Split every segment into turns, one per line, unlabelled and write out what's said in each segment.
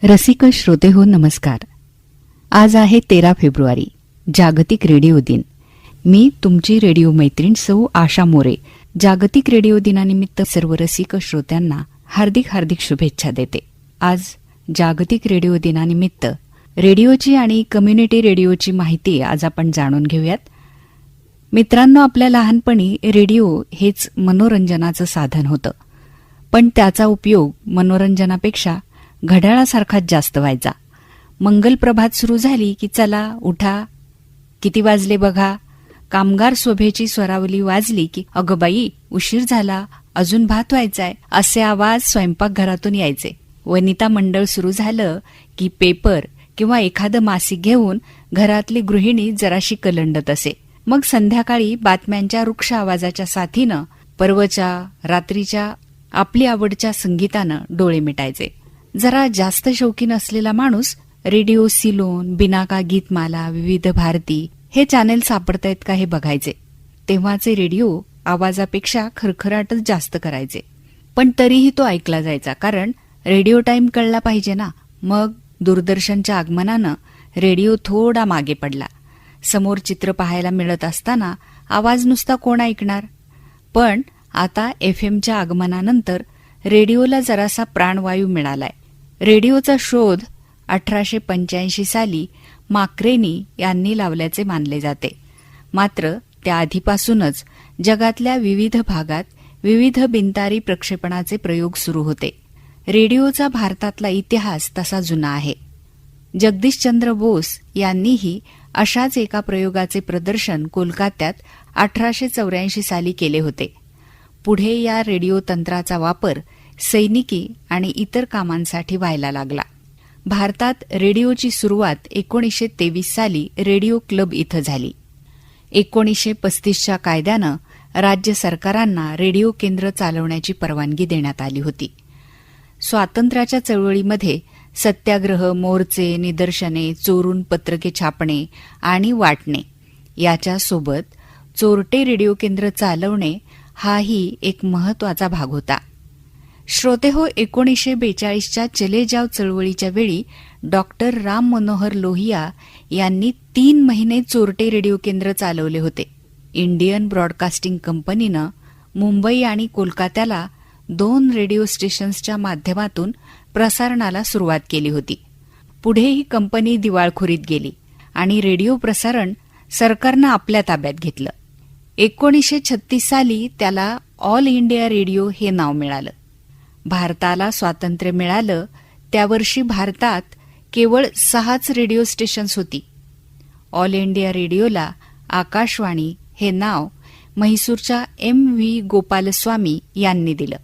रसिक श्रोते हो नमस्कार. आज आहे 13 फेब्रुवारी, जागतिक रेडिओ दिन. मी तुमची रेडिओ मैत्रीण सौ आशा मोरे जागतिक रेडिओ दिनानिमित्त सर्व रसिक श्रोत्यांना हार्दिक हार्दिक शुभेच्छा देते. आज जागतिक रेडिओ दिनानिमित्त रेडिओची आणि कम्युनिटी रेडिओची माहिती आज आपण जाणून घेऊयात. मित्रांनो, आपल्या लहानपणी रेडिओ हेच मनोरंजनाचं साधन होतं, पण त्याचा उपयोग मनोरंजनापेक्षा घड्याळासारखाच जास्त व्हायचा. मंगल प्रभात सुरू झाली की चला उठा, किती वाजले बघा. कामगार शोभेची स्वरावली वाजली की अगं बाई उशीर झाला, अजून भात व्हायचाय, असे आवाज स्वयंपाकघरातून यायचे. वनिता मंडळ सुरू झालं की पेपर किंवा एखादं मासिक घेऊन घरातली गृहिणी जराशी कलंडत असे. मग संध्याकाळी बातम्यांच्या रुक्ष आवाजाच्या साथीनं पर्वच्या रात्रीच्या आपली आवडच्या संगीतानं डोळे मिटायचे. जरा जास्त शौकीन असलेला माणूस रेडिओ सिलोन, बिनाका गीतमाला, विविध भारती हे चॅनेल सापडतायत का हे बघायचे. तेव्हाचे रेडिओ आवाजापेक्षा खरखराटच जास्त करायचे, पण तरीही तो ऐकला जायचा, कारण रेडिओ टाइम कळला पाहिजे ना. मग दूरदर्शनच्या आगमनानं रेडिओ थोडा मागे पडला. समोर चित्र पाहायला मिळत असताना आवाज नुसता कोण ऐकणार. पण आता एफएमच्या आगमनानंतर रेडिओला जरासा प्राणवायू मिळालाय. रेडिओचा शोध 1885 साली माक्रेनी यांनी लावल्याचे मानले जाते. मात्र त्याआधीपासूनच जगातल्या विविध भागात विविध बिनतारी प्रक्षेपणाचे प्रयोग सुरू होते. रेडिओचा भारतातला इतिहास तसा जुना आहे. जगदीशचंद्र बोस यांनीही अशाच एका प्रयोगाचे प्रदर्शन कोलकात्यात 1884 साली केले होते. पुढे या रेडिओ तंत्राचा वापर सैनिकी आणि इतर कामांसाठी व्हायला लागला. भारतात रेडिओची सुरुवात 1923 साली रेडिओ क्लब इथं झाली. 1935च्या कायद्यानं राज्य सरकारांना रेडिओ केंद्र चालवण्याची परवानगी देण्यात आली होती. स्वातंत्र्याच्या चळवळीमध्ये सत्याग्रह, मोर्चे, निदर्शने, चोरून पत्रके छापणे आणि वाटणे याच्यासोबत चोरटे रेडिओ केंद्र चालवणे हाही एक महत्वाचा भाग होता. श्रोतेहो, 1942च्या चले जाव चळवळीच्या वेळी डॉक्टर राम मनोहर लोहिया यांनी 3 महिने चोरटे रेडिओ केंद्र चालवले होते. इंडियन ब्रॉडकास्टिंग कंपनीनं मुंबई आणि कोलकात्याला 2 रेडिओ स्टेशन्सच्या माध्यमातून प्रसारणाला सुरुवात केली होती. पुढे ही कंपनी दिवाळखोरीत गेली आणि रेडिओ प्रसारण सरकारनं आपल्या ताब्यात घेतलं. 1936 साली त्याला ऑल इंडिया रेडिओ हे नाव मिळालं. भारताला स्वातंत्र्य मिळालं त्या वर्षी भारतात केवळ 6च रेडिओ स्टेशन्स होती. ऑल इंडिया रेडिओला आकाशवाणी हे नाव म्हैसूरच्या M.V. गोपालस्वामी यांनी दिलं.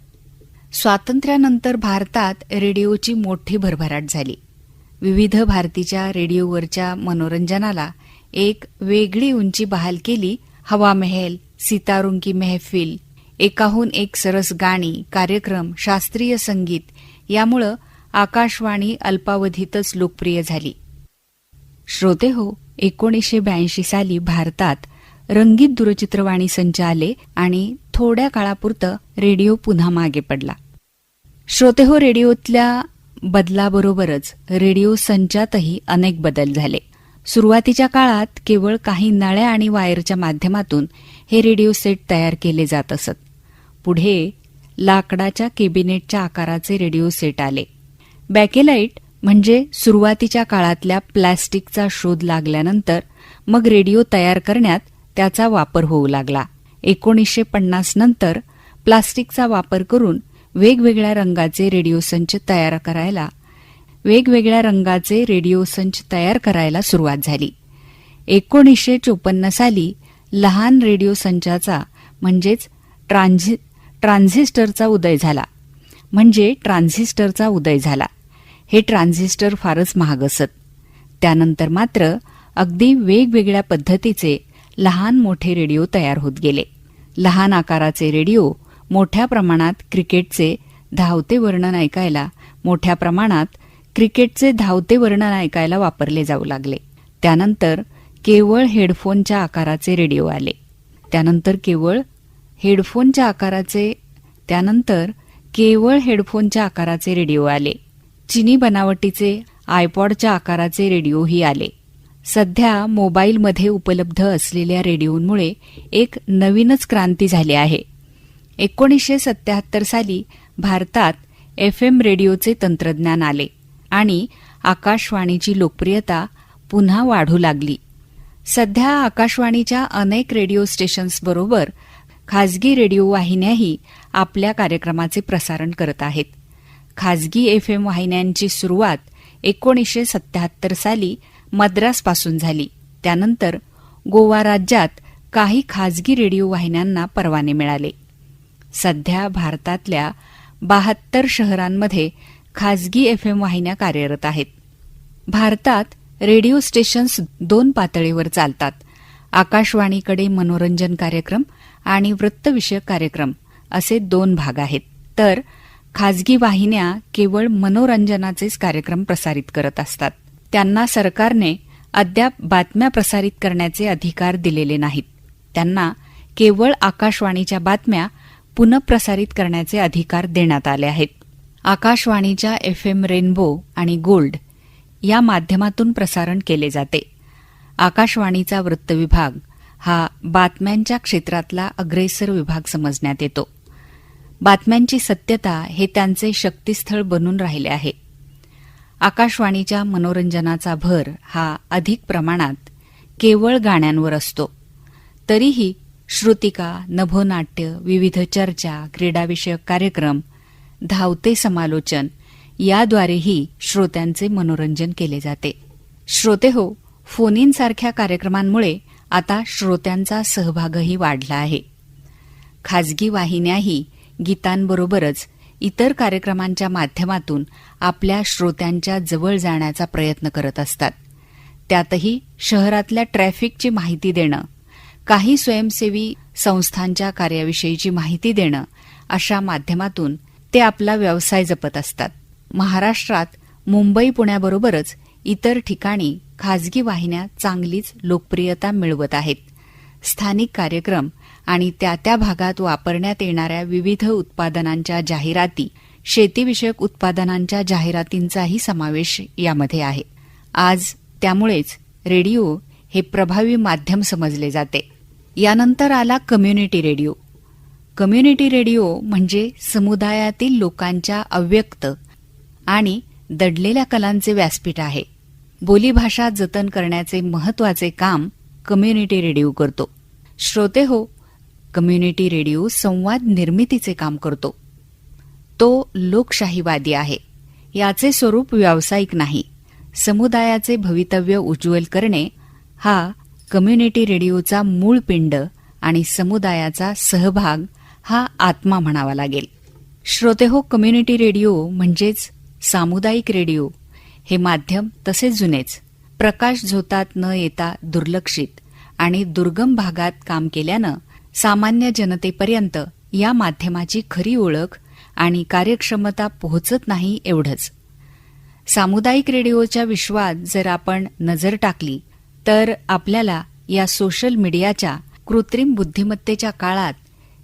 स्वातंत्र्यानंतर भारतात रेडिओची मोठी भरभराट झाली. विविध भारतीच्या रेडिओवरच्या मनोरंजनाला एक वेगळी उंची बहाल केली. हवा महल, सितारों की महफिल, एकाहून एक सरस गाणी, कार्यक्रम, शास्त्रीय संगीत यामुळं आकाशवाणी अल्पावधीतच लोकप्रिय झाली. श्रोते हो, 1982 साली भारतात रंगीत दूरचित्रवाणी संच आले आणि थोड्या काळापुरतं रेडिओ पुन्हा मागे पडला. श्रोते हो, रेडिओतल्या बदलाबरोबरच रेडिओ संचातही अनेक बदल झाले. सुरुवातीच्या काळात केवळ काही नळ्या आणि वायरच्या माध्यमातून हे रेडिओ सेट तयार केले जात असत. पुढे लाकडाच्या केबिनेटच्या आकाराचे रेडिओ सेट आले. बॅकेलाइट म्हणजे सुरुवातीच्या काळातल्या प्लॅस्टिकचा शोध लागल्यानंतर मग रेडिओ तयार करण्यात त्याचा वापर होऊ लागला. 1950 नंतर प्लास्टिकचा वापर करून वेगवेगळ्या रंगाचे रेडिओ संच तयार करायला सुरुवात झाली. 1954 साली लहान रेडिओ संचाचा म्हणजेच ट्रान्झिस्टरचा उदय झाला. हे ट्रान्झिस्टर फारच महाग असत. त्यानंतर मात्र अगदी वेगवेगळ्या पद्धतीचे लहान मोठे रेडिओ तयार होत गेले. लहान आकाराचे रेडिओ मोठ्या प्रमाणात क्रिकेटचे धावते वर्णन ऐकायला वापरले जाऊ लागले. त्यानंतर केवळ हेडफोनच्या आकाराचे रेडिओ आले. त्यानंतर केवळ हेडफोनच्या आकाराचे रेडिओ आले. चिनी बनावटीचे आयपॉडच्या आकाराचे रेडिओही आले. सध्या मोबाईलमध्ये उपलब्ध असलेल्या रेडिओमुळे एक नवीनच क्रांती झाली आहे. 1977 साली भारतात FM रेडिओचे तंत्रज्ञान आले आणि आकाशवाणीची लोकप्रियता पुन्हा वाढू लागली. सध्या आकाशवाणीच्या अनेक रेडिओ स्टेशन्सबरोबर खाजगी रेडिओ वाहिन्याही आपल्या कार्यक्रमाचे प्रसारण करत आहेत. खाजगी FM वाहिन्यांची सुरुवात 1977 साली मद्रासपासून झाली. त्यानंतर गोवा राज्यात काही खाजगी रेडिओ वाहिन्यांना परवाने मिळाले. सध्या भारतातल्या 72 शहरांमध्ये खाजगी FM वाहिन्या कार्यरत आहेत. भारतात रेडिओ स्टेशन्स 2 पातळीवर चालतात. आकाशवाणीकडे मनोरंजन कार्यक्रम आणि वृत्तविषयक कार्यक्रम असे 2 भाग आहेत, तर खाजगी वाहिन्या केवळ मनोरंजनाचेच कार्यक्रम प्रसारित करत असतात. त्यांना सरकारने अद्याप बातम्या प्रसारित करण्याचे अधिकार दिलेले नाहीत. त्यांना केवळ आकाशवाणीच्या बातम्या पुनःप्रसारित करण्याचे अधिकार देण्यात आले आहेत. आकाशवाणीच्या FM रेनबो आणि गोल्ड या माध्यमातून प्रसारण केले जाते. आकाशवाणीचा वृत्तविभाग हा बातम्यांच्या क्षेत्रातला अग्रेसर विभाग समजण्यात येतो. बातम्यांची सत्यता हे त्यांचे शक्तीस्थळ बनून राहिले आहे. आकाशवाणीच्या मनोरंजनाचा भर हा अधिक प्रमाणात केवळ गाण्यांवर असतो. तरीही श्रुतिका, नभोनाट्य, विविध चर्चा, क्रीडाविषयक कार्यक्रम, धावते समालोचन याद्वारेही श्रोत्यांचे मनोरंजन केले जाते. श्रोतेहो, फोन इन सारख्या कार्यक्रमांमुळे आता श्रोत्यांचा सहभागही वाढला आहे. खाजगी वाहिन्याही गीतांबरोबरच इतर कार्यक्रमांच्या माध्यमातून आपल्या श्रोत्यांच्या जवळ जाण्याचा प्रयत्न करत असतात. त्यातही शहरातल्या ट्रॅफिकची माहिती देणं, काही स्वयंसेवी संस्थांच्या कार्याविषयीची माहिती देणं अशा माध्यमातून ते आपला व्यवसाय जपत असतात. महाराष्ट्रात मुंबई, पुण्याबरोबरच इतर ठिकाणी खाजगी वाहिन्या चांगलीच लोकप्रियता मिळवत आहेत. स्थानिक कार्यक्रम आणि त्या भागात वापरण्यात येणाऱ्या विविध उत्पादनांच्या जाहिराती, शेतीविषयक उत्पादनांच्या जाहिरातींचाही समावेश यामध्ये आहे. आज त्यामुळेच रेडिओ हे प्रभावी माध्यम समजले जाते. यानंतर आला कम्युनिटी रेडिओ. कम्युनिटी रेडिओ म्हणजे समुदायातील लोकांच्या अव्यक्त आणि दडलेल्या कलांचे व्यासपीठ आहे. बोलीभाषा जतन करण्याचे महत्वाचे काम कम्युनिटी रेडिओ करतो. श्रोतेहो, कम्युनिटी रेडिओ संवाद निर्मितीचे काम करतो. तो लोकशाहीवादी आहे. याचे स्वरूप व्यावसायिक नाही. समुदायाचे भवितव्य उज्ज्वल करणे हा कम्युनिटी रेडिओचा मूळ पिंड आणि समुदायाचा सहभाग हा आत्मा म्हणावा लागेल. श्रोतेहो, कम्युनिटी रेडिओ म्हणजेच सामुदायिक रेडिओ हे माध्यम तसे जुनेच, प्रकाश झोतात न येता दुर्लक्षित आणि दुर्गम भागात काम केल्यानं सामान्य जनतेपर्यंत या माध्यमाची खरी ओळख आणि कार्यक्षमता पोहोचत नाही एवढंच. सामुदायिक रेडिओच्या विश्वात जर आपण नजर टाकली तर आपल्याला या सोशल मीडियाच्या कृत्रिम बुद्धिमत्तेच्या काळात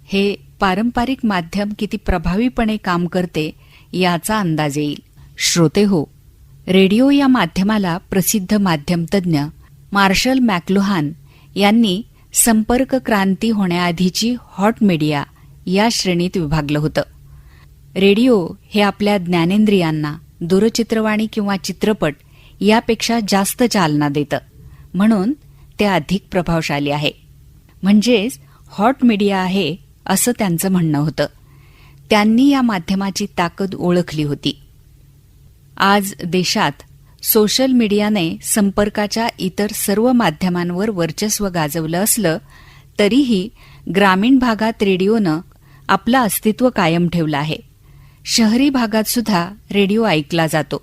हे पारंपरिक माध्यम किती प्रभावीपणे काम करते याचा अंदाज येईल. श्रोतेहो, रेडिओ या माध्यमाला प्रसिद्ध माध्यमतज्ञ मार्शल मॅकलुहान यांनी संपर्क क्रांती होण्याआधीची हॉट मीडिया या श्रेणीत विभागलं होतं. रेडिओ हे आपल्या ज्ञानेंद्रियांना दूरचित्रवाणी किंवा चित्रपट यापेक्षा जास्त चालना देतं, म्हणून ते अधिक प्रभावशाली आहे. म्हणजेच हॉट मीडिया आहे असं त्यांचं म्हणणं होतं. त्यांनी या माध्यमाची ताकद ओळखली होती. आज देशात सोशल मीडियाने संपर्काच्या इतर सर्व माध्यमांवर वर्चस्व गाजवलं असलं तरीही ग्रामीण भागात रेडिओनं आपलं अस्तित्व कायम ठेवलं आहे. शहरी भागात सुद्धा रेडिओ ऐकला जातो,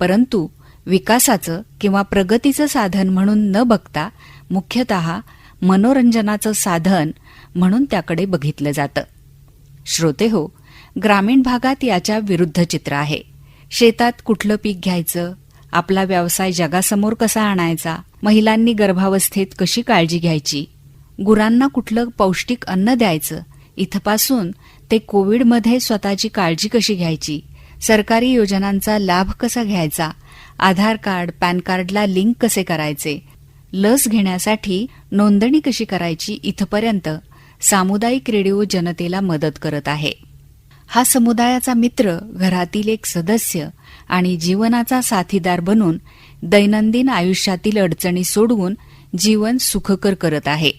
परंतु विकासाचं किंवा प्रगतीचं साधन म्हणून न बघता मुख्यतः मनोरंजनाचं साधन म्हणून त्याकडे बघितलं जातं. श्रोतेहो, ग्रामीण भागात याच्या विरुद्ध चित्र आहे. शेतात कुठलं पीक घ्यायचं, आपला व्यवसाय जगासमोर कसा आणायचा, महिलांनी गर्भावस्थेत कशी काळजी घ्यायची, गुरांना कुठलं पौष्टिक अन्न द्यायचं, इथपासून ते कोविडमध्ये स्वतःची काळजी कशी घ्यायची, सरकारी योजनांचा लाभ कसा घ्यायचा, आधार कार्ड, पॅन कार्डला लिंक कसे करायचे, लस घेण्यासाठी नोंदणी कशी करायची इथपर्यंत सामुदायिक रेडिओ जनतेला मदत करत आहे. हा समुदायाचा मित्र, घरातील एक सदस्य आणि जीवनाचा साथीदार बनून दैनंदिन आयुष्यातील अडचणी सोडवून जीवन सुखकर करत आहे.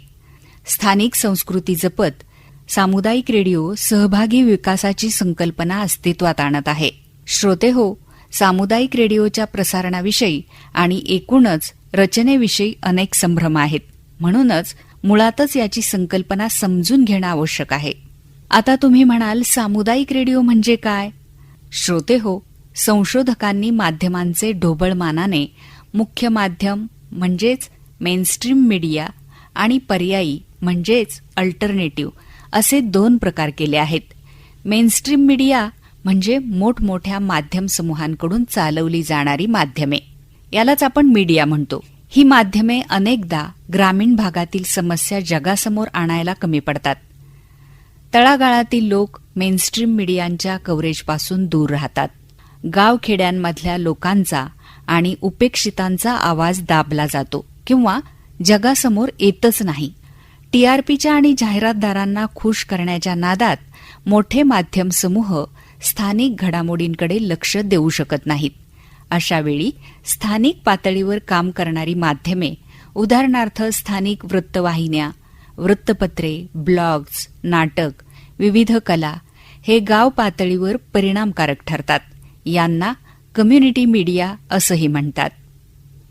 स्थानिक संस्कृती जपत सामुदायिक रेडिओ सहभागी विकासाची संकल्पना अस्तित्वात आणत आहे. श्रोतेहो, सामुदायिक रेडिओच्या प्रसारणाविषयी आणि एकूणच रचनेविषयी अनेक संभ्रम आहेत. म्हणूनच मुळातच याची संकल्पना समजून घेणं आवश्यक आहे. आता तुम्ही म्हणाल, सामुदायिक रेडिओ म्हणजे काय? श्रोतेहो, संशोधकांनी माध्यमांचे ढोबळमानाने मुख्य माध्यम म्हणजेच मेनस्ट्रीम मीडिया आणि पर्यायी म्हणजेच अल्टरनेटिव्ह असे 2 प्रकार केले आहेत. मेनस्ट्रीम मीडिया म्हणजे मोठमोठ्या माध्यम समूहांकडून चालवली जाणारी माध्यमे, यालाच आपण मीडिया म्हणतो. ही माध्यमे अनेकदा ग्रामीण भागातील समस्या जगासमोर आणायला कमी पडतात. तळागाळातील लोक मेनस्ट्रीम मीडियांच्या कव्हरेजपासून दूर राहतात. गावखेड्यांमधल्या लोकांचा आणि उपेक्षितांचा आवाज दाबला जातो किंवा जगासमोर येतच नाही. टीआरपीच्या आणि जाहिरातदारांना खुश करण्याच्या नादात मोठे माध्यम समूह स्थानिक घडामोडींकडे लक्ष देऊ शकत नाहीत. अशावेळी स्थानिक पातळीवर काम करणारी माध्यमे, उदाहरणार्थ स्थानिक वृत्तवाहिन्या, वृत्तपत्रे, ब्लॉग्स, नाटक, विविध कला हे गाव पातळीवर परिणामकारक ठरतात. यांना कम्युनिटी मीडिया असंही म्हणतात.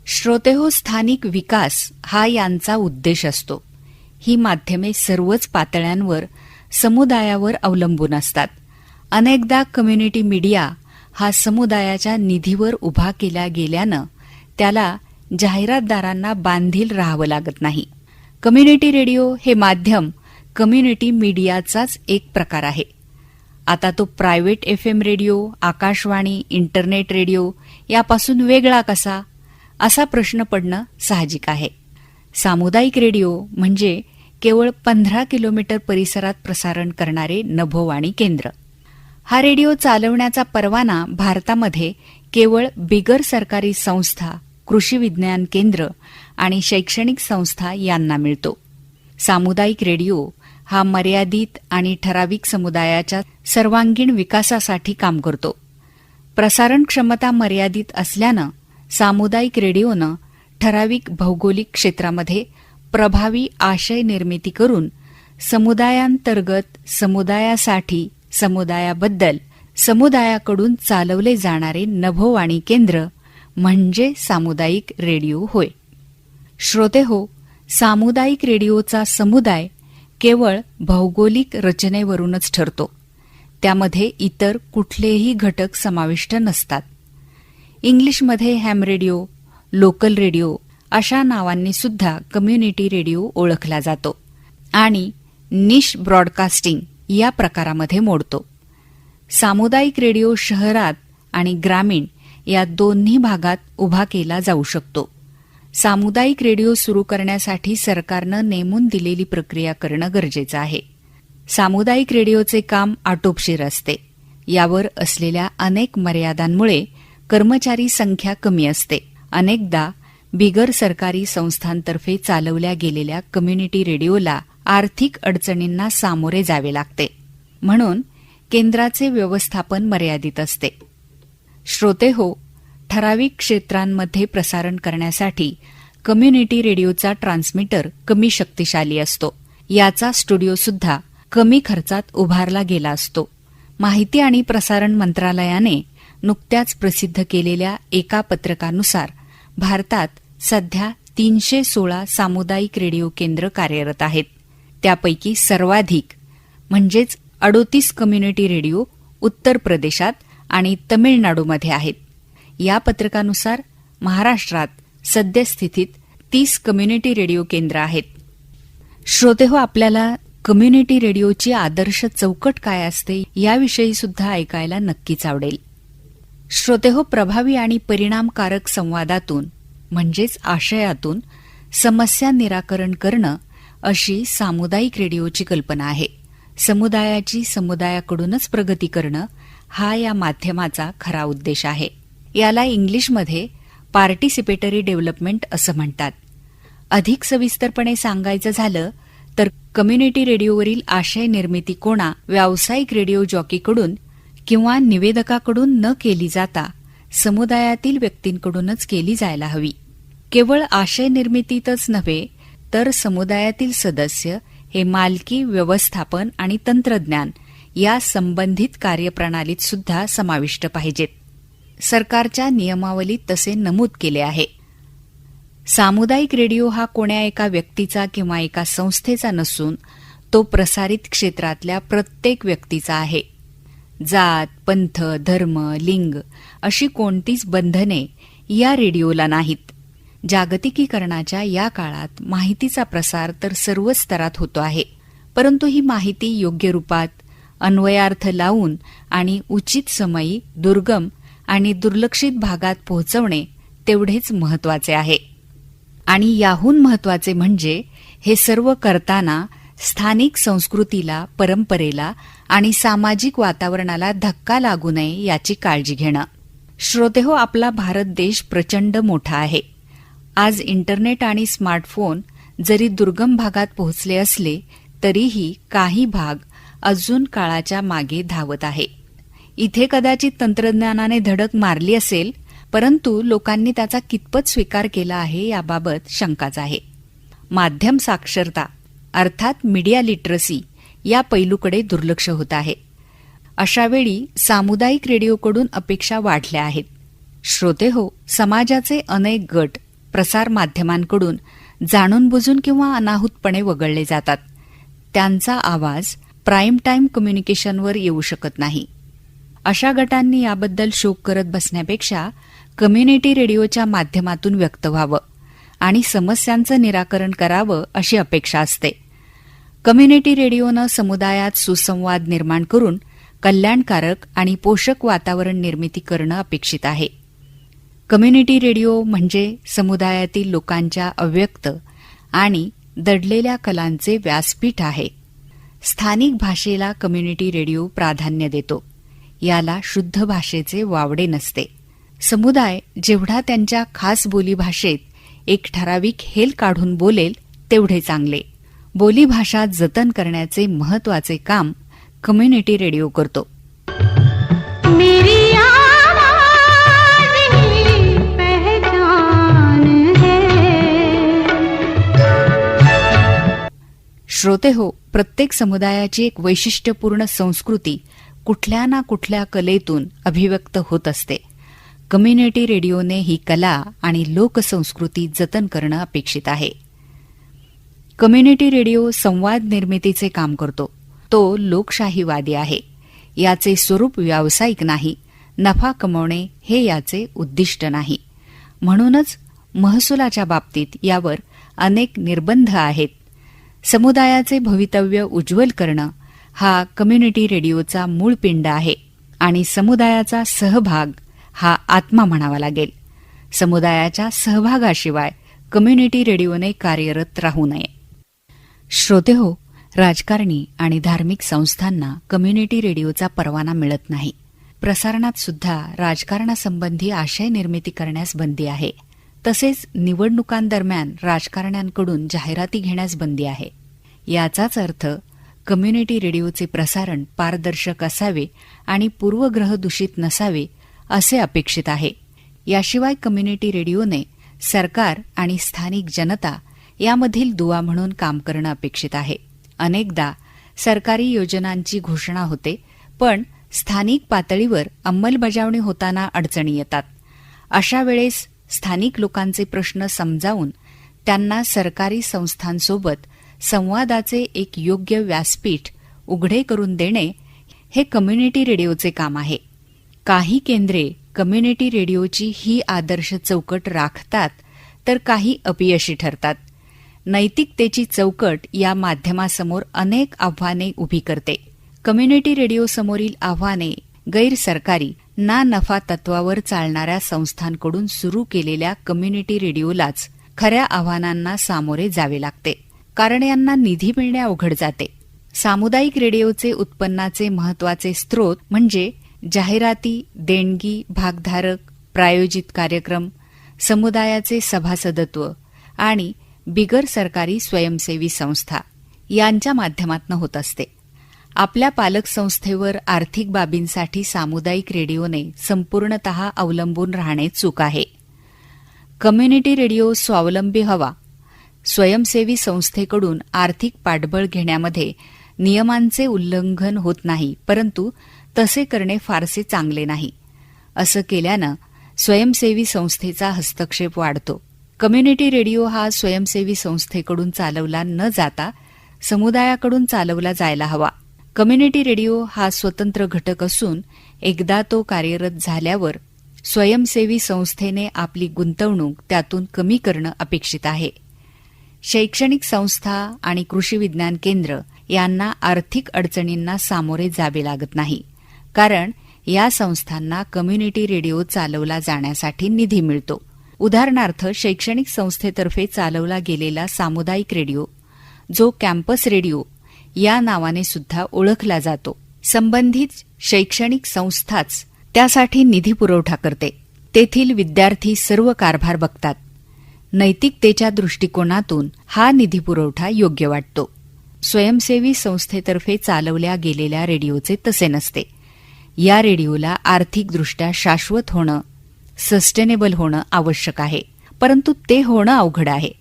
श्रोतेहो, स्थानिक विकास हा यांचा उद्देश असतो. ही माध्यमे सर्वच पातळ्यांवर समुदायावर अवलंबून असतात. अनेकदा कम्युनिटी मीडिया हा समुदायाच्या निधीवर उभा केला गेल्यानं त्याला जाहिरातदारांना बांधील राहावं लागत नाही. कम्युनिटी रेडिओ हे माध्यम कम्युनिटी मीडियाचाच एक प्रकार आहे. आता तो private FM radio, Akashvani, internet radio यापासून वेगळा कसा, असा प्रश्न पडणं साहजिक आहे. सामुदायिक रेडिओ म्हणजे केवळ 15 किलोमीटर परिसरात प्रसारण करणारे नभोवाणी केंद्र. हा रेडिओ चालवण्याचा परवाना भारतामध्ये केवळ बिगर सरकारी संस्था, कृषी विज्ञान केंद्र आणि शैक्षणिक संस्था यांना मिळतो. सामुदायिक रेडिओ हा मर्यादित आणि ठराविक समुदायाच्या सर्वांगीण विकासासाठी काम करतो. प्रसारण क्षमता मर्यादित असल्यानं सामुदायिक रेडिओनं ठराविक भौगोलिक क्षेत्रामध्ये प्रभावी आशय निर्मिती करून समुदायांतर्गत, समुदायासाठी, समुदायाबद्दल, समुदायाकडून चालवले जाणारे नभोवाणी केंद्र म्हणजे सामुदायिक रेडिओ होय. श्रोतेहो, सामुदायिक रेडिओचा समुदाय केवळ भौगोलिक रचनेवरूनच ठरतो. त्यामध्ये इतर कुठलेही घटक समाविष्ट नसतात. इंग्लिशमध्ये हॅम रेडिओ, लोकल रेडिओ अशा नावांनी सुद्धा कम्युनिटी रेडिओ ओळखला जातो आणि निश ब्रॉडकास्टिंग या प्रकारामध्ये मोडतो. सामुदायिक रेडिओ शहरात आणि ग्रामीण या दोन्ही भागात उभा केला जाऊ शकतो. सामुदायिक रेडिओ सुरू करण्यासाठी सरकारनं नेमून दिलेली प्रक्रिया करणं गरजेचं आहे. सामुदायिक रेडिओचे काम आटोपशीर असते. यावर असलेल्या अनेक मर्यादांमुळे कर्मचारी संख्या कमी असते. अनेकदा बिगर सरकारी संस्थांतर्फे चालवल्या गेलेल्या कम्युनिटी रेडिओला आर्थिक अडचणींना सामोरे जावे लागते. म्हणून केंद्राचे व्यवस्थापन मर्यादित असते. श्रोतेहो, ठराविक क्षेत्रांमध्ये प्रसारण करण्यासाठी कम्युनिटी रेडिओचा ट्रान्समीटर कमी शक्तिशाली असतो. याचा स्टुडिओसुद्धा कमी खर्चात उभारला गेला असतो. माहिती आणि प्रसारण मंत्रालयाने नुकत्याच प्रसिद्ध केलेल्या एका पत्रकानुसार भारतात सध्या 316 सामुदायिक रेडिओ केंद्र कार्यरत आहेत. त्यापैकी सर्वाधिक म्हणजेच 38 कम्युनिटी रेडिओ उत्तर प्रदेशात आणि तमिळनाडूमध्ये आहेत. या पत्रकानुसार महाराष्ट्रात सद्यस्थितीत 30 कम्युनिटी रेडिओ केंद्र आहेत. श्रोतेहो, आपल्याला कम्युनिटी रेडिओची आदर्श चौकट काय असते याविषयी सुद्धा ऐकायला नक्कीच आवडेल. श्रोतेहो, प्रभावी आणि परिणामकारक संवादातून म्हणजेच आशयातून समस्या निराकरण करणं अशी सामुदायिक रेडिओची कल्पना आहे. समुदायाची समुदायाकडूनच प्रगती करणं हा या माध्यमाचा खरा उद्देश आहे. याला इंग्लिशमध्ये पार्टिसिपेटरी डेव्हलपमेंट असं म्हणतात. अधिक सविस्तरपणे सांगायचं झालं तर कम्युनिटी रेडिओवरील आशय निर्मिती कोणा व्यावसायिक रेडिओ जॉकीकडून किंवा निवेदकाकडून न केली जाता समुदायातील व्यक्तींकडूनच केली जायला हवी. केवळ आशय निर्मितीतच नव्हे तर समुदायातील सदस्य हे मालकी, व्यवस्थापन आणि तंत्रज्ञान या संबंधित कार्यप्रणालीत सुद्धा समाविष्ट पाहिजेत. सरकारच्या नियमावलीत तसे नमूद केले आहे. सामुदायिक रेडिओ हा कोण्या एका व्यक्तीचा किंवा एका संस्थेचा नसून तो प्रसारित क्षेत्रातल्या प्रत्येक व्यक्तीचा आहे. जात, पंथ, धर्म, लिंग अशी कोणतीच बंधने या रेडिओला नाहीत. जागतिकीकरणाच्या या काळात माहितीचा प्रसार तर सर्व स्तरात होतो आहे, परंतु ही माहिती योग्य रूपात, अन्वयार्थ लावून आणि उचित समयी दुर्गम आणि दुर्लक्षित भागात पोहोचवणे तेवढेच महत्वाचे आहे. आणि याहून महत्वाचे म्हणजे हे सर्व करताना स्थानिक संस्कृतीला, परंपरेला आणि सामाजिक वातावरणाला धक्का लागू नये याची काळजी घेणं. श्रोतेहो, आपला भारत देश प्रचंड मोठा आहे. आज इंटरनेट आणि स्मार्टफोन जरी दुर्गम भागात पोहोचले असले तरीही काही भाग अजून काळाच्या मागे धावत आहे. इथे कदाचित तंत्रज्ञानाने धडक मारली असेल, परंतु लोकांनी त्याचा कितपत स्वीकार केला आहे याबाबत शंकाच आहे. माध्यम साक्षरता अर्थात मीडिया लिटरसी या पैलूकडे दुर्लक्ष होत आहे. अशावेळी सामुदायिक रेडिओकडून अपेक्षा वाढल्या आहेत. श्रोतेहो, समाजाचे अनेक गट प्रसार माध्यमांकडून जाणून बुजून किंवा अनाहूतपणे वगळले जातात. त्यांचा आवाज प्राईम टाईम कम्युनिकेशनवर येऊ शकत नाही. अशा गटांनी याबद्दल शोक करत बसण्यापेक्षा कम्युनिटी रेडिओच्या माध्यमातून व्यक्त व्हावं आणि समस्यांचं निराकरण करावं अशी अपेक्षा असते. कम्युनिटी रेडिओनं समुदायात सुसंवाद निर्माण करून कल्याणकारक आणि पोषक वातावरण निर्मिती करणं अपेक्षित आहे. कम्युनिटी रेडिओ म्हणजे समुदायातील लोकांच्या अव्यक्त आणि दडलेल्या कलांचे व्यासपीठ आहे. स्थानिक भाषेला कम्युनिटी रेडिओ प्राधान्य देतो. याला शुद्ध भाषेचे वावडे नसते. समुदाय जेवढा त्यांच्या खास बोलीभाषेत एक ठराविक हेल काढून बोलेल तेवढे चांगले. बोलीभाषा जतन करण्याचे महत्वाचे काम कम्युनिटी रेडिओ करतो. श्रोतेहो, प्रत्येक समुदायाची एक वैशिष्ट्यपूर्ण संस्कृती कुठल्या ना कुठल्या कलेतून अभिव्यक्त होत असते. कम्युनिटी रेडिओने ही कला आणि लोकसंस्कृती जतन करणं अपेक्षित आहे. कम्युनिटी रेडिओ संवाद निर्मितीचे काम करतो. तो लोकशाहीवादी आहे. याचे स्वरूप व्यावसायिक नाही, नफा कमवणे हे याचे उद्दिष्ट नाही. म्हणूनच महसुलाच्या बाबतीत यावर अनेक निर्बंध आहेत. समुदायाचे भवितव्य उज्ज्वल करणं हा कम्युनिटी रेडिओचा मूळ पिंड आहे आणि समुदायाचा सहभाग हा आत्मा म्हणावा लागेल. समुदायाच्या सहभागाशिवाय कम्युनिटी रेडिओने कार्यरत राहू नये. श्रोतेहो, राजकारणी आणि धार्मिक संस्थांना कम्युनिटी रेडिओचा परवाना मिळत नाही. प्रसारणात सुद्धा राजकारणासंबंधी आशय निर्मिती करण्यास बंदी आहे. तसेच निवडणुकांदरम्यान राजकारण्यांकडून जाहिराती घेण्यास बंदी आहे. याचाच अर्थ कम्युनिटी रेडिओचे प्रसारण पारदर्शक असावे आणि पूर्वग्रह दूषित नसावे असे अपेक्षित आहे. याशिवाय कम्युनिटी रेडिओने सरकार आणि स्थानिक जनता यामधील दुवा म्हणून काम करणं अपेक्षित आहे. अनेकदा सरकारी योजनांची घोषणा होते, पण स्थानिक पातळीवर अंमलबजावणी होताना अडचणी येतात. अशा वेळेस स्थानिक लोकांचे प्रश्न समजावून त्यांना सरकारी संस्थांसोबत संवादाचे एक योग्य व्यासपीठ उघडे करून देणे हे कम्युनिटी रेडिओचे काम आहे. काही केंद्रे कम्युनिटी रेडिओची ही आदर्श चौकट राखतात तर काही अपयशी ठरतात. नैतिकतेची चौकट या माध्यमासमोर अनेक आव्हाने उभी करते. कम्युनिटी रेडिओसमोरील आव्हाने गैरसरकारी ना नफा तत्वावर चालणाऱ्या संस्थांकडून सुरू केलेल्या कम्युनिटी रेडिओलाच खऱ्या आव्हानांना सामोरे जावे लागते, कारण यांना निधी मिळणे अवघड जाते. सामुदायिक रेडिओचे उत्पन्नाचे महत्वाचे स्रोत म्हणजे जाहिराती, देणगी, भागधारक, प्रायोजित कार्यक्रम, समुदायाचे सभासदत्व आणि बिगर सरकारी स्वयंसेवी संस्था यांच्या माध्यमातून होत असते. आपल्या पालक संस्थेवर आर्थिक बाबींसाठी सामुदायिक रेडिओने संपूर्णतः अवलंबून राहणे चूक आहे. कम्युनिटी रेडिओ स्वावलंबी हवा. स्वयंसेवी संस्थेकडून आर्थिक पाठबळ घेण्यामध्ये नियमांचे उल्लंघन होत नाही, परंतु तसे करणे फारसे चांगले नाही. असं केल्यानं स्वयंसेवी संस्थेचा हस्तक्षेप वाढतो. कम्युनिटी रेडिओ हा स्वयंसेवी संस्थेकडून चालवला न जाता समुदायाकडून चालवला जायला हवा. कम्युनिटी रेडिओ हा स्वतंत्र घटक असून एकदा तो कार्यरत झाल्यावर स्वयंसेवी संस्थेने आपली गुंतवणूक त्यातून कमी करणं अपेक्षित आहे. शैक्षणिक संस्था आणि कृषी विज्ञान केंद्र यांना आर्थिक अडचणींना सामोरे जावे लागत नाही, कारण या संस्थांना कम्युनिटी रेडिओ चालवला जाण्यासाठी निधी मिळतो. उदाहरणार्थ, शैक्षणिक संस्थेतर्फे चालवला गेलेला सामुदायिक रेडिओ, जो कॅम्पस रेडिओ या नावाने सुद्धा ओळखला जातो, संबंधित शैक्षणिक संस्थाच त्यासाठी निधी पुरवठा करते. तेथील विद्यार्थी सर्व कारभार बघतात. नैतिकतेच्या दृष्टिकोनातून हा निधी पुरवठा योग्य वाटतो. स्वयंसेवी संस्थेतर्फे चालवल्या गेलेल्या रेडिओचे तसे नसते. या रेडिओला आर्थिकदृष्ट्या शाश्वत होणं, सस्टेनेबल होणं आवश्यक आहे, परंतु ते होणं अवघड आहे.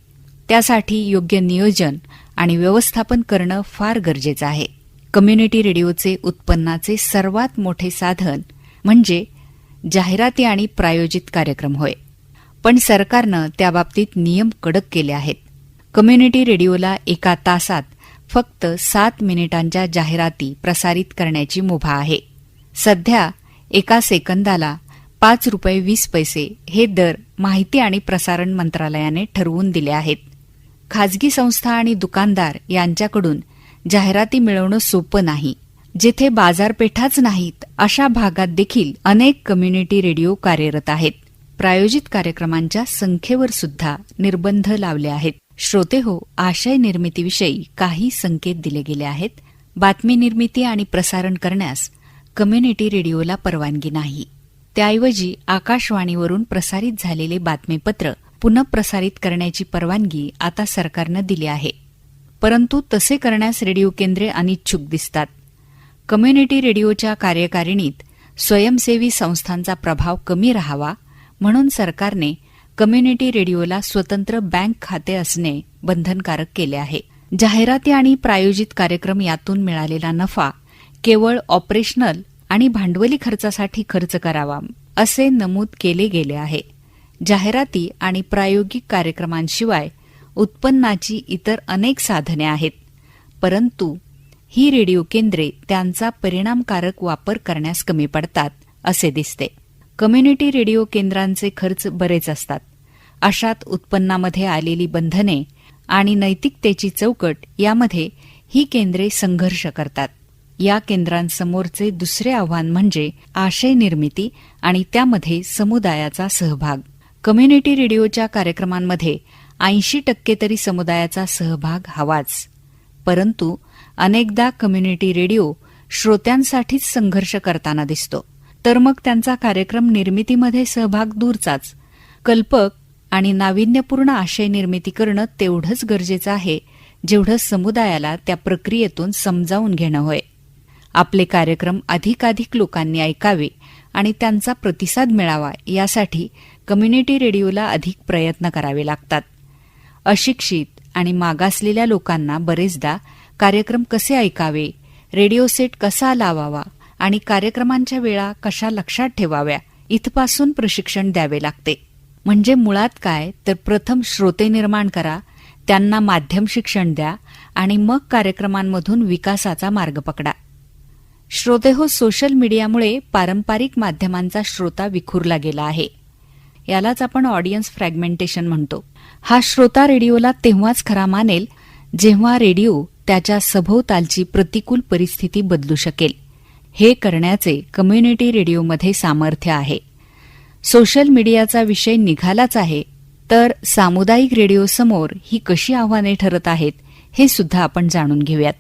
त्यासाठी योग्य नियोजन आणि व्यवस्थापन करणं फार गरजेचं आहे. कम्युनिटी रेडिओचे उत्पन्नाचे सर्वात मोठे साधन म्हणजे जाहिराती आणि प्रायोजित कार्यक्रम होय. पण सरकारनं त्याबाबतीत नियम कडक केले आहेत. कम्युनिटी रेडिओला एका तासात फक्त 7 मिनिटांच्या जाहिराती प्रसारित करण्याची मुभा आहे. सध्या एका सेकंदाला 5 रुपये 20 पैसे हे दर माहिती आणि प्रसारण मंत्रालयाने ठरवून दिले आहेत. खाजगी संस्था आणि दुकानदार यांच्याकडून जाहिराती मिळवणं सोपं नाही. जिथे बाजारपेठाच नाहीत अशा भागात देखील अनेक कम्युनिटी रेडिओ कार्यरत आहेत. प्रायोजित कार्यक्रमांच्या संख्येवर सुद्धा निर्बंध लावले आहेत. श्रोतेहो, आशय निर्मितीविषयी काही संकेत दिले गेले आहेत. बातमी निर्मिती आणि प्रसारण करण्यास कम्युनिटी रेडिओला परवानगी नाही. त्याऐवजी आकाशवाणीवरून प्रसारित झालेले बातमीपत्र पुनःप्रसारित करण्याची परवानगी आता सरकारनं दिली आहे. परंतु तसे करण्यास रेडिओ केंद्रे अनिच्छुक दिसतात. कम्युनिटी रेडिओच्या कार्यकारिणीत स्वयंसेवी संस्थांचा प्रभाव कमी राहावा म्हणून सरकारने कम्युनिटी रेडिओला स्वतंत्र बँक खाते असणे बंधनकारक केले आहे. जाहिराती आणि प्रायोजित कार्यक्रम यातून मिळालेला नफा केवळ ऑपरेशनल आणि भांडवली खर्चासाठी खर्च करावा असे नमूद केले गेले आहे. जाहिराती आणि प्रायोगिक कार्यक्रमांशिवाय उत्पन्नाची इतर अनेक साधने आहेत, परंतु ही रेडिओ केंद्रे त्यांचा परिणामकारक वापर करण्यास कमी पडतात असे दिसते. कम्युनिटी रेडिओ केंद्रांचे खर्च बरेच असतात. अशात उत्पन्नामध्ये आलेली बंधने आणि नैतिकतेची चौकट यामध्ये ही केंद्रे संघर्ष करतात. या केंद्रांसमोरचे दुसरे आव्हान म्हणजे आशय निर्मिती आणि त्यामध्ये समुदायाचा सहभाग. कम्युनिटी रेडिओच्या कार्यक्रमांमध्ये 80% तरी समुदायाचा सहभाग हवाच, परंतु अनेकदा कम्युनिटी रेडिओ श्रोत्यांसाठीच संघर्ष करताना दिसतो. तर मग त्यांचा कार्यक्रम निर्मितीमध्ये सहभाग दूरचाच. कल्पक आणि नाविन्यपूर्ण आशय निर्मिती करणं तेवढंच गरजेचं आहे जेवढं समुदायाला त्या प्रक्रियेतून समजावून घेणं होय. आपले कार्यक्रम अधिकाधिक लोकांनी ऐकावे आणि त्यांचा प्रतिसाद मिळावा यासाठी कम्युनिटी रेडिओला अधिक प्रयत्न करावे लागतात. अशिक्षित आणि मागासलेल्या लोकांना बरेचदा कार्यक्रम कसे ऐकावे, रेडिओ सेट कसा लावावा आणि कार्यक्रमांच्या वेळा कशा लक्षात ठेवाव्या इथपासून प्रशिक्षण द्यावे लागते. म्हणजे मुळात काय तर प्रथम श्रोते निर्माण करा, त्यांना माध्यम शिक्षण द्या आणि मग कार्यक्रमांमधून विकासाचा मार्ग पकडा. श्रोतेहो, सोशल मीडियामुळे पारंपरिक माध्यमांचा श्रोता विखुरला गेला आहे. यालाच आपण ऑडियन्स फ्रॅगमेंटेशन म्हणतो. हा श्रोता रेडिओला तेव्हाच खरा मानेल जेव्हा रेडिओ त्याच्या सभोवतालची प्रतिकूल परिस्थिती बदलू शकेल. हे करण्याचे कम्युनिटी रेडिओमध्ये सामर्थ्य आहे. सोशल मीडियाचा विषय निघालाच आहे, तर सामुदायिक रेडिओसमोर ही कशी आव्हाने ठरत आहेत हे सुद्धा आपण जाणून घेऊयात.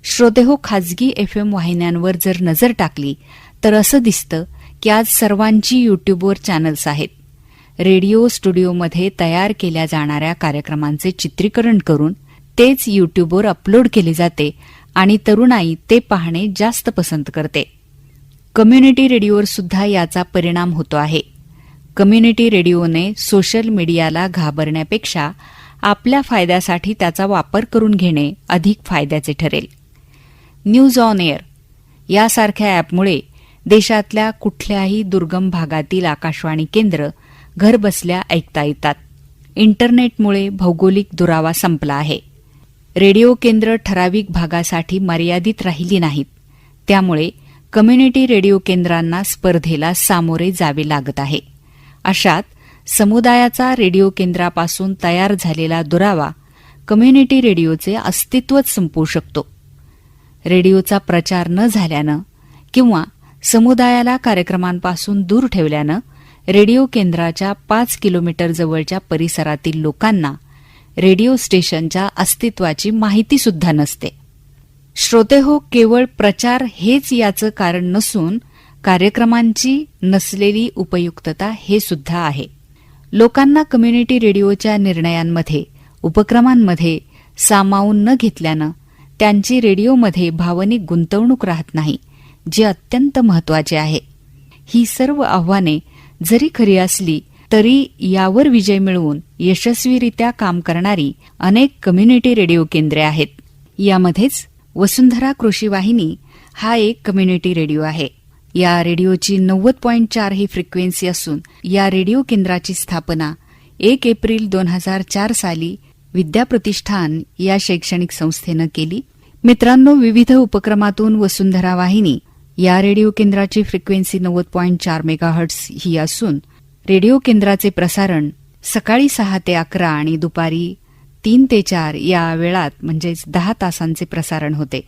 श्रोतेहो, खाजगी FM वाहिन्यांवर जर नजर टाकली तर असं दिसतं की आज सर्वांची यूट्यूबवर चॅनल्स आहेत. रेडिओ स्टुडिओमध्ये तयार केल्या जाणाऱ्या कार्यक्रमांचे चित्रीकरण करून तेच यूट्यूबवर अपलोड केले जाते आणि तरुणाई ते पाहणे जास्त पसंत करते. कम्युनिटी रेडिओवर सुद्धा याचा परिणाम होतो आहे. कम्युनिटी रेडिओने सोशल मीडियाला घाबरण्यापेक्षा आपल्या फायद्यासाठी त्याचा वापर करून घेणे अधिक फायद्याचे ठरेल. न्यूज ऑन एअर यासारख्या ॲपमुळे देशातल्या कुठल्याही दुर्गम भागातील आकाशवाणी केंद्र घरबसल्या ऐकता येतात. इंटरनेटमुळे भौगोलिक दुरावा संपला आहे. रेडिओ केंद्र ठराविक भागासाठी मर्यादित राहिली नाहीत. त्यामुळे कम्युनिटी रेडिओ केंद्रांना स्पर्धेला सामोरे जावे लागत आहे. अशात समुदायाचा रेडिओ केंद्रापासून तयार झालेला दुरावा कम्युनिटी रेडिओचे अस्तित्वच संपवू शकतो. रेडिओचा प्रचार न झाल्यानं किंवा समुदायाला कार्यक्रमांपासून दूर ठेवल्यानं रेडिओ केंद्राच्या 5 किलोमीटर जवळच्या परिसरातील लोकांना रेडिओ स्टेशनच्या अस्तित्वाची माहितीसुद्धा नसते. श्रोतेहो, केवळ प्रचार हेच याचं कारण नसून कार्यक्रमांची नसलेली उपयुक्तता हे सुद्धा आहे. लोकांना कम्युनिटी रेडिओच्या निर्णयांमध्ये, उपक्रमांमध्ये सामावून न घेतल्यानं त्यांची रेडिओमध्ये भावनिक गुंतवणूक राहत नाही, जे अत्यंत महत्वाचे आहे. ही सर्व आव्हाने जरी खरी असली तरी यावर विजय मिळवून यशस्वीरित्या काम करणारी अनेक कम्युनिटी रेडिओ केंद्रे आहेत. यामध्येच वसुंधरा कृषी वाहिनी हा एक कम्युनिटी रेडिओ आहे. या रेडिओची 90.4 ही फ्रिक्वेन्सी असून या रेडिओ केंद्राची स्थापना 1 एप्रिल 2004 साली विद्याप्रतिष्ठान या शैक्षणिक संस्थेनं केली. मित्रांनो, विविध उपक्रमातून वसुंधरा वाहिनी या रेडिओ केंद्राची फ्रिक्वेन्सी 90.4 मेगाहर्ट्झ ही असून रेडिओ केंद्राचे प्रसारण सकाळी 6 ते 11 आणि दुपारी 3 ते 4 या वेळात म्हणजेच 10 तासांचे प्रसारण होते.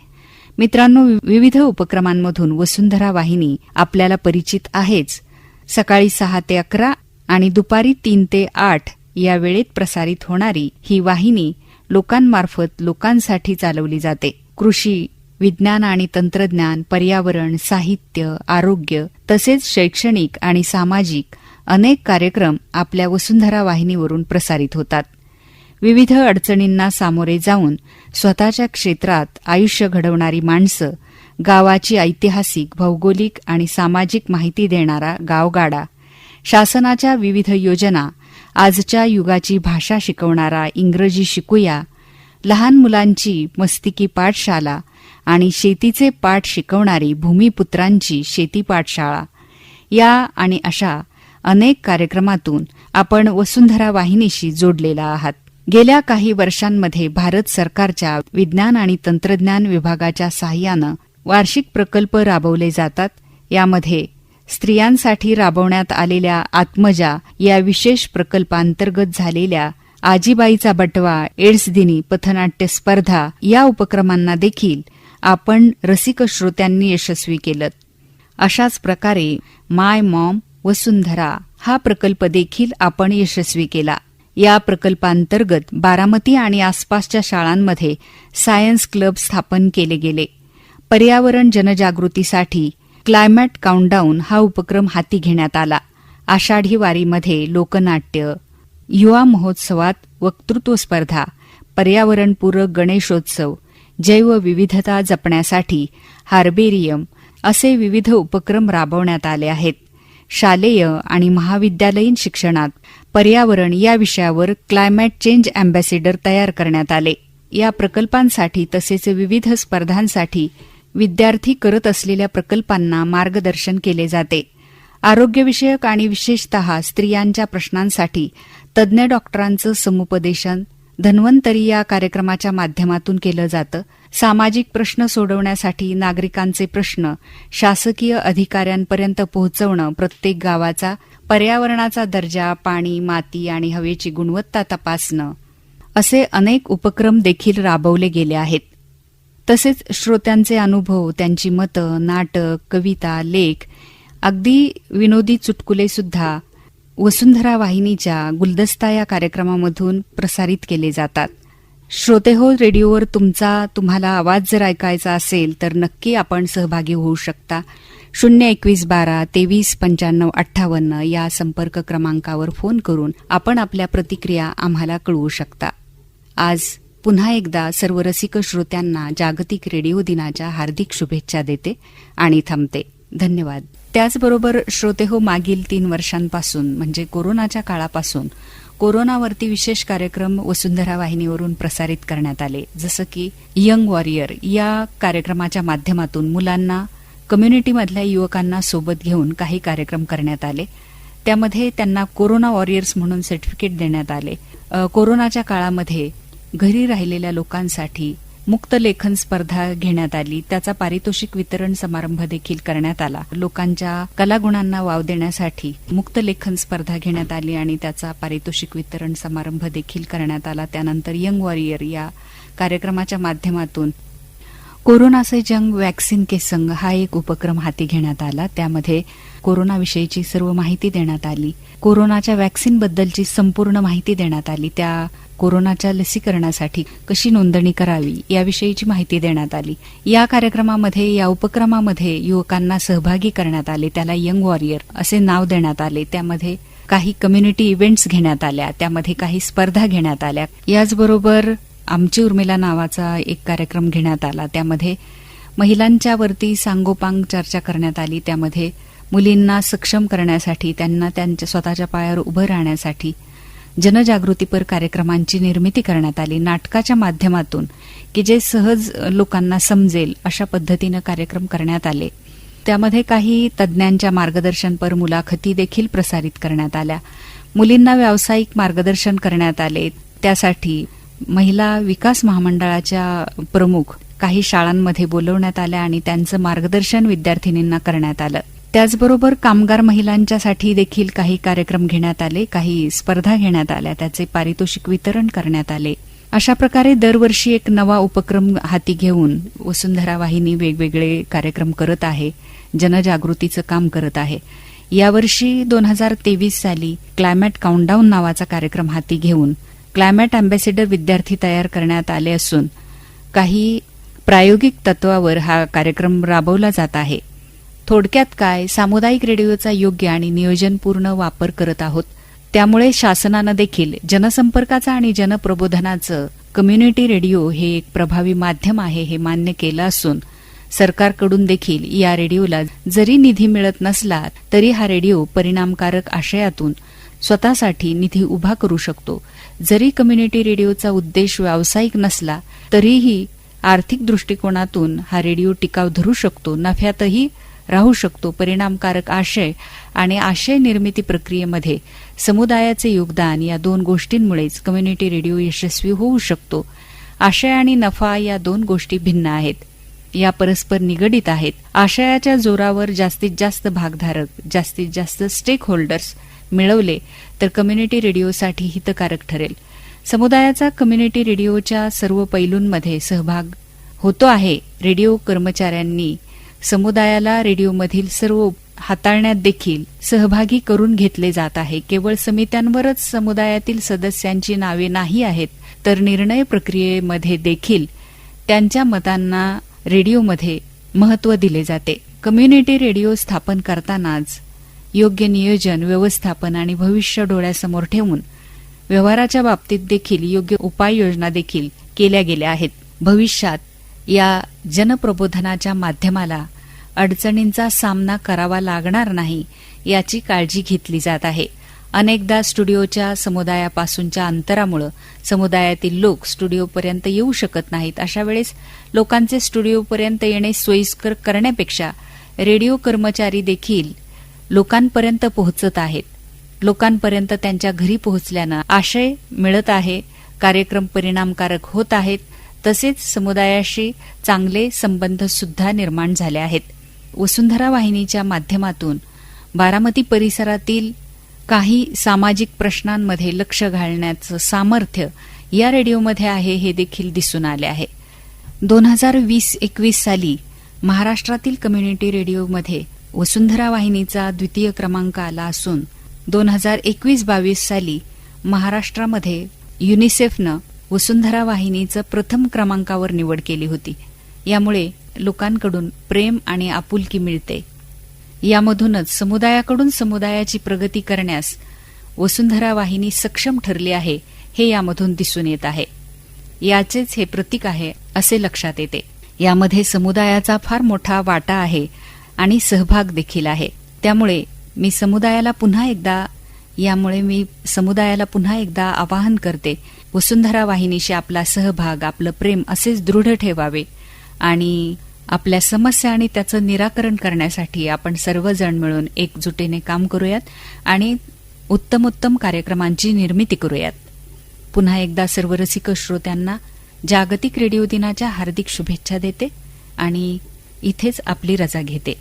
मित्रांनो, विविध उपक्रमांमधून वसुंधरा वाहिनी आपल्याला परिचित आहेच. सकाळी 6 ते 11 आणि दुपारी 3 ते 8 या वेळेत प्रसारित होणारी ही वाहिनी लोकांमार्फत लोकांसाठी चालवली जाते. कृषी, विज्ञान आणि तंत्रज्ञान, पर्यावरण, साहित्य, आरोग्य तसेच शैक्षणिक आणि सामाजिक अनेक कार्यक्रम आपल्या वसुंधरा वाहिनीवरून प्रसारित होतात. विविध अडचणींना सामोरे जाऊन स्वतःच्या क्षेत्रात आयुष्य घडवणारी माणसं, गावाची ऐतिहासिक, भौगोलिक आणि सामाजिक माहिती देणारा गावगाडा, शासनाच्या विविध योजना, आजच्या युगाची भाषा शिकवणारा इंग्रजी शिकूया, लहान मुलांची मस्तिकी पाठशाला आणि शेतीचे पाठ शिकवणारी भूमिपुत्रांची शेती पाठशाळा या आणि अशा अनेक कार्यक्रमातून आपण वसुंधरा वाहिनीशी जोडलेला आहात. गेल्या काही वर्षांमध्ये भारत सरकारच्या विज्ञान आणि तंत्रज्ञान विभागाच्या साहाय्यानं वार्षिक प्रकल्प राबवले जातात. यामध्ये स्त्रियांसाठी राबवण्यात आलेल्या आत्मजा या विशेष प्रकल्पांतर्गत झालेल्या आजीबाईचा बटवा, एड्स दिनी पथनाट्य स्पर्धा या उपक्रमांना देखील आपण रसिक श्रोत्यांनी यशस्वी केलं. अशाच प्रकारे माय मॉम वसुंधरा हा प्रकल्प देखील आपण यशस्वी केला. या प्रकल्पांतर्गत बारामती आणि आसपासच्या शाळांमध्ये सायन्स क्लब स्थापन केले गेले. पर्यावरण जनजागृतीसाठी क्लायमेट काउंटडाऊन हा उपक्रम हाती घेण्यात आला. आषाढी वारीमध्ये लोकनाट्य, युवा महोत्सवात वक्तृत्व स्पर्धा, पर्यावरणपूरक गणेशोत्सव, जैवविविधता जपण्यासाठी हार्बेरियम असे विविध उपक्रम राबवण्यात आले आहेत. शालेय आणि महाविद्यालयीन शिक्षणात पर्यावरण या विषयावर क्लायमेट चेंज अँबॅसेडर तयार करण्यात आले. या प्रकल्पांसाठी तसेच विविध स्पर्धांसाठी विद्यार्थी करत असलेल्या प्रकल्पांना मार्गदर्शन केले जाते. आरोग्यविषयक आणि विशेषतः स्त्रियांच्या प्रश्नांसाठी तज्ज्ञ डॉक्टरांचं समुपदेशन धन्वंतरी या कार्यक्रमाच्या माध्यमातून केलं जातं. सामाजिक प्रश्न सोडवण्यासाठी नागरिकांचे प्रश्न शासकीय अधिकाऱ्यांपर्यंत पोहोचवणं, प्रत्येक गावाचा पर्यावरणाचा दर्जा, पाणी, माती आणि हवेची गुणवत्ता तपासणं असे अनेक उपक्रम देखील राबवले गेले आहेत. तसेच श्रोत्यांचे अनुभव, त्यांची मतं, नाटक, कविता, लेख, अगदी विनोदी चुटकुले सुद्धा वसुंधरा वाहिनीच्या गुलदस्ता या कार्यक्रमामधून प्रसारित केले जातात. श्रोतेहो, रेडिओवर तुम्हाला आवाज जर ऐकायचा असेल तर नक्की आपण सहभागी होऊ शकता. 02112 239558 या संपर्क क्रमांकावर फोन करून आपण आपल्या प्रतिक्रिया आम्हाला कळवू शकता. आज पुन्हा एकदा सर्व रसिक श्रोत्यांना जागतिक रेडिओ दिनाच्या हार्दिक शुभेच्छा देते आणि थांबते. धन्यवाद. त्याचबरोबर श्रोते हो, मागील 3 वर्षांपासून म्हणजे कोरोनाच्या काळापासून कोरोनावरती विशेष कार्यक्रम वसुंधरा वाहिनीवरून प्रसारित करण्यात आले. जसं की यंग वॉरियर या कार्यक्रमाच्या माध्यमातून मुलांना, कम्युनिटीमधल्या युवकांना सोबत घेऊन काही कार्यक्रम करण्यात आले. त्यामध्ये त्यांना कोरोना वॉरियर्स म्हणून सर्टिफिकेट देण्यात आले. कोरोनाच्या काळामध्ये घरी राहिलेल्या लोकांसाठी मुक्त लेखन स्पर्धा घेण्यात आली. त्याचा पारितोषिक वितरण समारंभ देखील करण्यात आला. लोकांच्या कलागुणांना वाव देण्यासाठी मुक्त लेखन स्पर्धा घेण्यात आली आणि त्याचा पारितोषिक वितरण समारंभ देखील करण्यात आला. त्यानंतर यंग वॉरियर या कार्यक्रमाच्या माध्यमातून कोरोना से जंग वॅक्सिन के संग हा एक उपक्रम हाती घेण्यात आला. त्यामध्ये कोरोनाविषयीची सर्व माहिती देण्यात आली. कोरोनाच्या वॅक्सिनबद्दलची संपूर्ण माहिती देण्यात आली. त्या कोरोनाच्या लसीकरणासाठी कशी नोंदणी करावी याविषयीची माहिती देण्यात आली. या कार्यक्रमामध्ये, या उपक्रमामध्ये युवकांना सहभागी करण्यात आले. त्याला यंग वॉरियर असे नाव देण्यात आले. त्यामध्ये काही कम्युनिटी इव्हेंट्स घेण्यात आल्या, त्यामध्ये काही स्पर्धा घेण्यात आल्या. याचबरोबर आमची उर्मिला नावाचा एक कार्यक्रम घेण्यात आला. त्यामध्ये महिलांच्या वरती सांगोपांग चर्चा करण्यात आली. त्यामध्ये मुलींना सक्षम करण्यासाठी, त्यांना त्यांच्या स्वतःच्या पायावर उभं राहण्यासाठी जनजागृतीपर कार्यक्रमांची निर्मिती करण्यात आली. नाटकाच्या माध्यमातून की जे सहज लोकांना समजेल अशा पद्धतीनं कार्यक्रम करण्यात आले. त्यामध्ये काही तज्ज्ञांच्या मार्गदर्शनपर मुलाखती देखील प्रसारित करण्यात आल्या. मुलींना व्यावसायिक मार्गदर्शन करण्यात आले. त्यासाठी महिला विकास महामंडळाच्या प्रमुख काही शाळांमध्ये बोलवण्यात आल्या आणि त्यांचं मार्गदर्शन विद्यार्थिनींना करण्यात आलं. त्याचबरोबर कामगार महिलांच्यासाठी देखील काही कार्यक्रम घेण्यात आले, काही स्पर्धा घेण्यात आल्या, त्याचे पारितोषिक वितरण करण्यात आले. अशा प्रकारे दरवर्षी एक नवा उपक्रम हाती घेऊन वसुंधरा वाहिनी वेगवेगळे कार्यक्रम करत आहे, जनजागृतीचं काम करत आहे. यावर्षी 2023 साली क्लायमेट काउंटडाऊन नावाचा कार्यक्रम हाती घेऊन क्लायमेट अँबॅसेडर विद्यार्थी तयार करण्यात आले असून काही प्रायोगिक तत्वावर हा कार्यक्रम राबवला जात आहे. थोडक्यात काय, सामुदायिक रेडिओचा योग्य आणि नियोजनपूर्ण वापर करत आहोत. त्यामुळे शासनानं देखील जनसंपर्काचा आणि जनप्रबोधनाचं कम्युनिटी रेडिओ हे एक प्रभावी माध्यम आहे हे मान्य केलं असून सरकारकडून देखील या रेडिओला जरी निधी मिळत नसला तरी हा रेडिओ परिणामकारक आशयातून स्वतःसाठी निधी उभा करू शकतो. जरी कम्युनिटी रेडिओचा उद्देश व्यावसायिक नसला तरीही आर्थिक दृष्टिकोनातून हा रेडिओ टिकाव धरू शकतो, नफ्यातही राहू शकतो. परिणामकारक आशय आणि आशय निर्मिती प्रक्रियेमध्ये समुदायाचे योगदान या 2 गोष्टींमुळेच कम्युनिटी रेडिओ यशस्वी होऊ शकतो. आशय आणि नफा या 2 गोष्टी भिन्न आहेत, या परस्पर निगडित आहेत. आशयाच्या जोरावर जास्तीत जास्त भागधारक, जास्तीत जास्त स्टेक होल्डर्स मिळवले तर कम्युनिटी रेडिओसाठी हितकारक ठरेल. समुदायाचा कम्युनिटी रेडिओच्या सर्व पैलूंमध्ये सहभाग होतो आहे. रेडिओ कर्मचाऱ्यांनी समुदायाला रेडिओमधील सर्व हाताळण्यात देखील सहभागी करून घेतले जात आहे. केवळ समित्यांवरच समुदायातील सदस्यांची नावे नाही आहेत, तर निर्णय प्रक्रियेमध्ये देखील त्यांच्या मतांना रेडिओमध्ये महत्त्व दिले जाते. कम्युनिटी रेडिओ स्थापन करतानाच योग्य नियोजन, व्यवस्थापन आणि भविष्य डोळ्यासमोर ठेवून व्यवहाराच्या बाबतीत देखील योग्य उपाययोजना देखील केल्या गेल्या आहेत. भविष्यात या जनप्रबोधनाच्या माध्यमाला अडचणींचा सामना करावा लागणार नाही याची काळजी घेतली जात आहे. अनेकदा स्टुडिओच्या समुदायापासूनच्या अंतरामुळे समुदायातील लोक स्टुडिओपर्यंत येऊ शकत नाहीत. अशा वेळेस लोकांचे स्टुडिओपर्यंत येणे सोयीस्कर करण्यापेक्षा रेडिओ कर्मचारी देखील लोकांपर्यंत पोहोचत आहेत. लोकांपर्यंत त्यांच्या घरी पोहोचल्यानं आशय मिळत आहे, कार्यक्रम परिणामकारक होत आहेत, तसेच समुदायाशी चांगले संबंध सुद्धा निर्माण झाले आहेत. वसुंधरा वाहिनीच्या माध्यमातून बारामती परिसरातील काही सामाजिक प्रश्नांमध्ये लक्ष घालण्याचं सामर्थ्य या रेडिओमध्ये आहे हे देखील दिसून आले आहे. 2020-21 साली महाराष्ट्रातील कम्युनिटी रेडिओमध्ये वसुंधरा वाहिनीचा 2य क्रमांक आला असून 2021-22 साली महाराष्ट्रामध्ये युनिसेफनं वसुंधरा वाहिनीचं प्रथम क्रमांकावर निवड केली होती. यामुळे लोकांकडून प्रेम आणि आपुलकी मिळते. यामधूनच समुदायाकडून समुदायाची प्रगती करण्यास वसुंधरा वाहिनी सक्षम ठरली आहे हे यामधून दिसून येत आहे. याचेच हे प्रतीक आहे असे लक्षात येते. यामध्ये समुदायाचा फार मोठा वाटा आहे आणि सहभाग देखील आहे. त्यामुळे मी समुदायाला पुन्हा एकदा आवाहन करते, वसुंधरा वाहिनीशी आपला सहभाग, आपलं प्रेम असेच दृढ ठेवावे आणि आपल्या समस्या आणि त्याचं निराकरण करण्यासाठी आपण सर्वजण मिळून एकजुटीने काम करूयात आणि उत्तमोत्तम कार्यक्रमांची निर्मिती करूयात. पुन्हा एकदा सर्व रसिक श्रोत्यांना जागतिक रेडिओ दिनाच्या हार्दिक शुभेच्छा देते आणि इथेच आपली रजा घेते.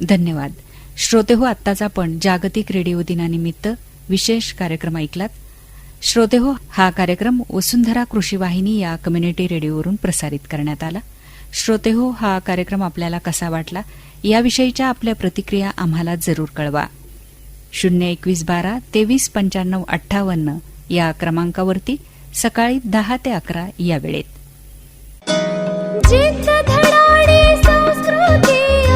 धन्यवाद. श्रोतेहो, आत्ताच आपण जागतिक रेडिओ दिनानिमित्त विशेष कार्यक्रम ऐकलात. श्रोतेहो, हा कार्यक्रम वसुंधरा कृषी वाहिनी या कम्युनिटी रेडिओवरून प्रसारित करण्यात आला. श्रोतेहो, हा कार्यक्रम आपल्याला कसा वाटला याविषयीच्या आपल्या प्रतिक्रिया आम्हाला जरूर कळवा. 02112 2395 58 या क्रमांकावरती सकाळी 10 ते 11 या वेळेत.